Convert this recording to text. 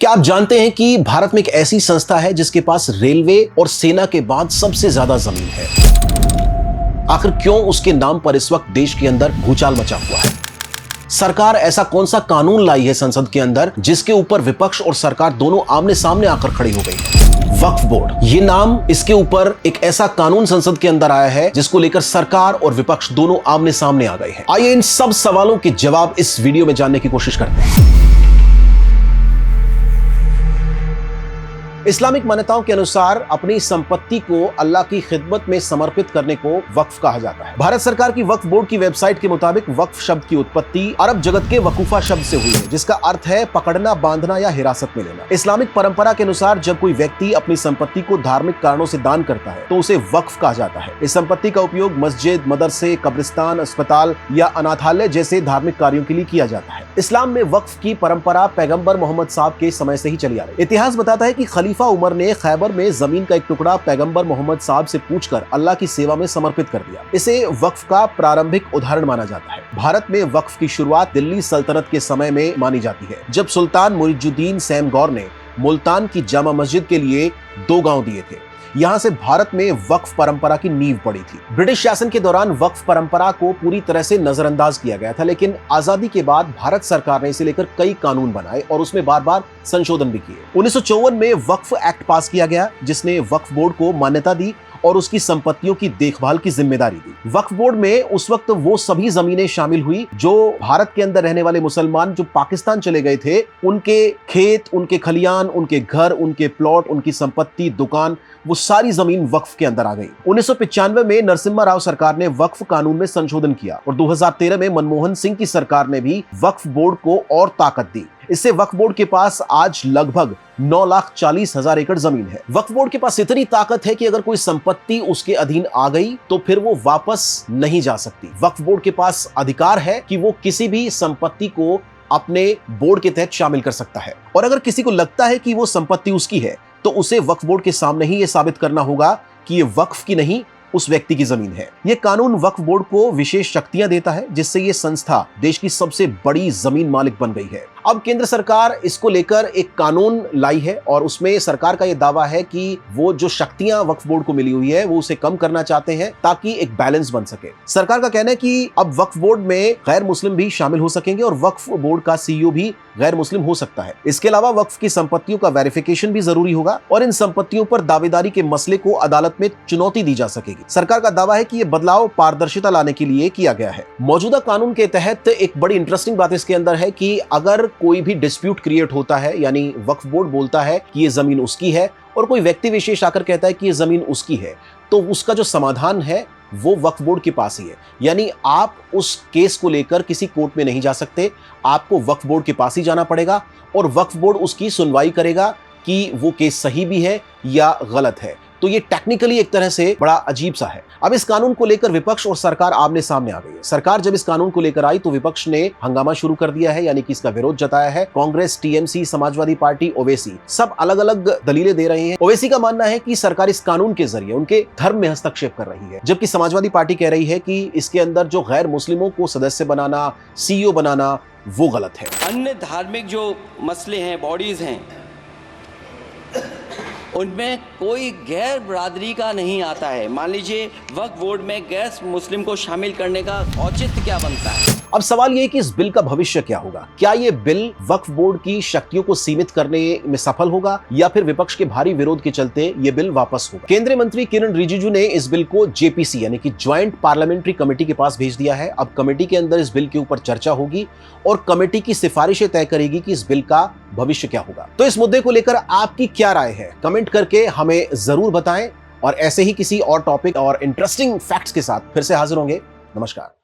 क्या आप जानते हैं कि भारत में एक ऐसी संस्था है जिसके पास रेलवे और सेना के बाद सबसे ज्यादा जमीन है? आखिर क्यों उसके नाम पर इस वक्त देश के अंदर भूचाल मचा हुआ है? सरकार ऐसा कौन सा कानून लाई है संसद के अंदर जिसके ऊपर विपक्ष और सरकार दोनों आमने सामने आकर खड़ी हो गई? वक्फ बोर्ड, ये नाम, इसके ऊपर एक ऐसा कानून संसद के अंदर आया है जिसको लेकर सरकार और विपक्ष दोनों आमने सामने आ गए हैं। आइए इन सब सवालों के जवाब इस वीडियो में जानने की कोशिश करते हैं। इस्लामिक मान्यताओं के अनुसार अपनी संपत्ति को अल्लाह की खिदमत में समर्पित करने को वक्फ कहा जाता है। भारत सरकार की वक्फ बोर्ड की वेबसाइट के मुताबिक वक्फ शब्द की उत्पत्ति अरब जगत के वकूफा शब्द से हुई है, जिसका अर्थ है पकड़ना, बांधना या हिरासत में लेना। इस्लामिक परंपरा के अनुसार जब कोई व्यक्ति अपनी संपत्ति को धार्मिक कारणों से दान करता है तो उसे वक्फ कहा जाता है। इस संपत्ति का उपयोग मस्जिद, मदरसे, कब्रिस्तान, अस्पताल या अनाथालय जैसे धार्मिक कार्यों के लिए किया जाता है। इस्लाम में वक्फ की परंपरा पैगंबर मोहम्मद साहब के समय से ही चली आ रही है। इतिहास बताता है कि खलीफा उमर ने खैबर में जमीन का एक टुकड़ा पैगंबर मोहम्मद साहब से पूछकर अल्लाह की सेवा में समर्पित कर दिया। इसे वक्फ का प्रारंभिक उदाहरण माना जाता है। भारत में वक्फ की शुरुआत दिल्ली सल्तनत के समय में मानी जाती है, जब सुल्तान मुइजुद्दीन सैमगौर ने मुल्तान की जामा मस्जिद के लिए 2 गांव दिए थे। यहां से भारत में वक्फ परंपरा की नींव पड़ी थी। ब्रिटिश शासन के दौरान वक्फ परंपरा को पूरी तरह से नजरअंदाज किया गया था, लेकिन आजादी के बाद भारत सरकार ने इसे लेकर कई कानून बनाए और उसमें बार बार संशोधन भी किए। 1954 में वक्फ एक्ट पास किया गया, जिसने वक्फ बोर्ड को मान्यता दी और उसकी संपत्तियों की देखभाल की जिम्मेदारी दी। वक्फ बोर्ड में उस वक्त वो सभी जमीनें शामिल हुई जो भारत के अंदर रहने वाले मुसलमान जो पाकिस्तान चले गए थे, उनके खेत, उनके खलियान, उनके घर, उनके प्लॉट, उनकी संपत्ति, दुकान, वो सारी जमीन वक्फ के अंदर आ गई। 1995 में नरसिम्हा राव सरकार ने वक्फ कानून में संशोधन किया और 2013 में मनमोहन सिंह की सरकार ने भी वक्फ बोर्ड को और ताकत दी। इससे वक्फ बोर्ड के पास आज लगभग 9,40,000 एकड़ जमीन है। वक्फ बोर्ड के पास इतनी ताकत है कि अगर कोई संपत्ति उसके अधीन आ गई तो फिर वो वापस नहीं जा सकती। वक्फ बोर्ड के पास अधिकार है कि वो किसी भी संपत्ति को अपने बोर्ड के तहत शामिल कर सकता है, और अगर किसी को लगता है कि वो संपत्ति उसकी है तो उसे वक्फ बोर्ड के सामने ही ये साबित करना होगा कि ये वक्फ की नहीं, उस व्यक्ति की जमीन है। यह कानून वक्फ बोर्ड को विशेष शक्तियां देता है, जिससे ये संस्था देश की सबसे बड़ी जमीन मालिक बन गई है। अब केंद्र सरकार इसको लेकर एक कानून लाई है और उसमें सरकार का यह दावा है कि वो जो शक्तियां वक्फ बोर्ड को मिली हुई है वो उसे कम करना चाहते हैं ताकि एक बैलेंस बन सके। सरकार का कहना है कि अब वक्फ बोर्ड में गैर मुस्लिम भी शामिल हो सकेंगे और वक्फ बोर्ड का सीईओ भी गैर मुस्लिम हो सकता है। इसके अलावा वक्फ की संपत्तियों का वेरिफिकेशन भी जरूरी होगा और इन संपत्तियों पर दावेदारी के मसले को अदालत में चुनौती दी जा सकेगी। सरकार का दावा है कि यह बदलाव पारदर्शिता लाने के लिए किया गया है। मौजूदा कानून के तहत एक बड़ी इंटरेस्टिंग बात इसके अंदर है कि अगर कोई भी डिस्प्यूट क्रिएट होता है, यानी वक्फ बोर्ड बोलता है कि ये जमीन उसकी है और कोई व्यक्ति विशेष आकर कहता है कि ये जमीन उसकी है, तो उसका जो समाधान है वो वक्फ बोर्ड के पास ही है। यानी आप उस केस को लेकर किसी कोर्ट में नहीं जा सकते, आपको वक्फ बोर्ड के पास ही जाना पड़ेगा और वक्फ बोर्ड उसकी सुनवाई करेगा कि वो केस सही भी है या गलत है। तो ये टेक्निकली एक तरह से बड़ा अजीब सा है। अब इस कानून को लेकर विपक्ष और सरकार आमने सामने आ गई है। सरकार जब इस कानून को लेकर आई तो विपक्ष ने हंगामा शुरू कर दिया है, यानी कि इसका विरोध जताया है। कांग्रेस, टीएमसी, समाजवादी पार्टी, ओवैसी सब अलग अलग दलीलें दे रहे हैं। ओवैसी का मानना है कि सरकार इस कानून के जरिए उनके धर्म में हस्तक्षेप कर रही है, जबकि समाजवादी पार्टी कह रही है कि इसके अंदर जो गैर मुस्लिमों को सदस्य बनाना, सीईओ बनाना, वो गलत है। अन्य धार्मिक जो मसले हैं, बॉडीज हैं, उनमें कोई गैर बरादरी का नहीं आता है। मान लीजिए वक्फ बोर्ड में गैर मुस्लिम को शामिल करने का औचित्य क्या बनता है? अब सवाल ये है कि इस बिल का भविष्य क्या होगा? क्या ये बिल वक्फ बोर्ड की शक्तियों को सीमित करने में सफल होगा या फिर विपक्ष के भारी विरोध के चलते ये बिल वापस होगा? केंद्रीय मंत्री किरण रिजिजू ने इस बिल को जेपीसी यानी कि ज्वाइंट पार्लियामेंट्री कमेटी के पास भेज दिया है। अब कमेटी के अंदर इस बिल के ऊपर चर्चा होगी और कमेटी की सिफारिशें तय करेगी कि इस बिल का भविष्य क्या होगा। तो इस मुद्दे को लेकर आपकी क्या राय है? कमेंट करके हमें जरूर बताएं और ऐसे ही किसी और टॉपिक और इंटरेस्टिंग फैक्ट्स के साथ फिर से हाजिर होंगे। नमस्कार।